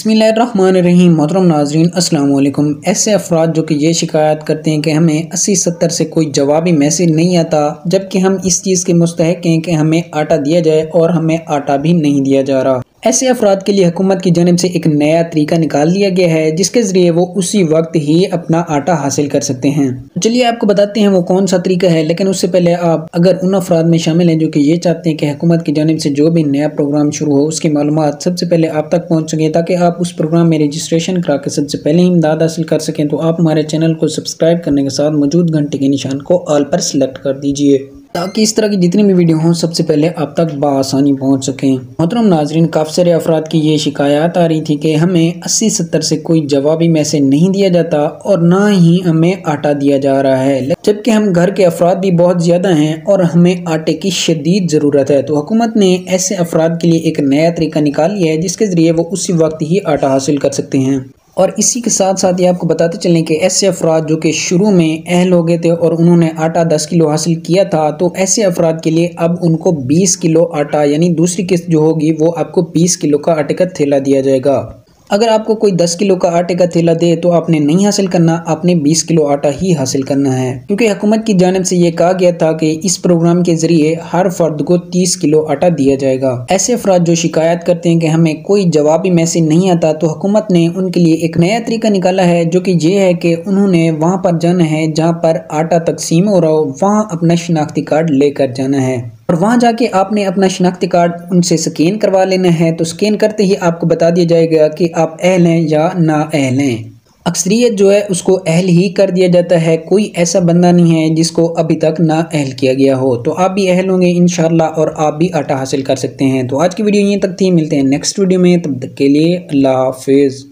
बिस्मिल्लाहिर्रहमानिर्रहीम। मोहतरम नाज़रीन अस्सलाम वालेकुम। ऐसे अफराद जो कि ये शिकायत करते हैं कि हमें 80-70 से कोई जवाबी मैसेज नहीं आता, जबकि हम इस चीज़ के मुस्तहक हैं कि हमें आटा दिया जाए और हमें आटा भी नहीं दिया जा रहा। ऐसे अफराद के लिए हुकूमत की जानिब से एक नया तरीका निकाल लिया गया है, जिसके ज़रिए वो उसी वक्त ही अपना आटा हासिल कर सकते हैं। चलिए आपको बताते हैं वो कौन सा तरीका है। लेकिन उससे पहले आप अगर उन अफराद में शामिल हैं जो कि ये चाहते हैं कि हुकूमत की जानिब से जो भी नया प्रोग्राम शुरू हो उसकी मालूमात सबसे पहले आप तक पहुँच सकें, ताकि आप उस प्रोग्राम में रजिस्ट्रेशन करा के सबसे पहले ही इमदाद हासिल कर सकें, तो आप हमारे चैनल को सब्सक्राइब करने के साथ मौजूद घंटे के निशान को ऑल पर सिलेक्ट कर दीजिए, ताकि इस तरह की जितनी भी वीडियो हों सबसे पहले आप तक बआसानी पहुंच सकें। मोहतरम नाजरीन, काफ़ी सारे अफराद की ये शिकायत आ रही थी कि हमें 80-70 से कोई जवाबी मैसेज नहीं दिया जाता और ना ही हमें आटा दिया जा रहा है, जबकि हम घर के अफराद भी बहुत ज़्यादा हैं और हमें आटे की शदीद ज़रूरत है। तो हुकूमत ने ऐसे अफराद के लिए एक नया तरीका निकाल लिया है, जिसके ज़रिए वो उसी वक्त ही आटा हासिल कर सकते हैं। और इसी के साथ साथ ये आपको बताते चलें कि ऐसे अफराद जो कि शुरू में अहल हो गए थे और उन्होंने आटा 10 किलो हासिल किया था, तो ऐसे अफराद के लिए अब उनको 20 किलो आटा, यानी दूसरी किस्त जो होगी वो आपको 20 किलो का आटे का थैला दिया जाएगा। अगर आपको कोई 10 किलो का आटे का थैला दे तो आपने नहीं हासिल करना, आपने 20 किलो आटा ही हासिल करना है, क्योंकि हुकूमत की जानिब से ये कहा गया था कि इस प्रोग्राम के जरिए हर फर्द को 30 किलो आटा दिया जाएगा। ऐसे अफराद जो शिकायत करते हैं कि हमें कोई जवाबी मैसेज नहीं आता, तो हुकूमत ने उनके लिए एक नया तरीका निकाला है, जो कि ये है कि उन्होंने वहाँ पर जाना है जहाँ पर आटा तकसीम हो रहा हो, वहाँ अपना शनाख्ती कार्ड लेकर जाना है और वहाँ जाके आपने अपना शनाख्ती कार्ड उनसे स्कैन करवा लेना है। तो स्कैन करते ही आपको बता दिया जाएगा कि आप अहल हैं या ना अहल हैं। अक्सरियत जो है उसको अहल ही कर दिया जाता है, कोई ऐसा बंदा नहीं है जिसको अभी तक ना अहल किया गया हो। तो आप भी अहल होंगे इंशाल्लाह और आप भी आटा हासिल कर सकते हैं। तो आज की वीडियो यहीं तक थी, मिलते हैं नेक्स्ट वीडियो में, तब तक के लिए अल्लाह हाफिज़।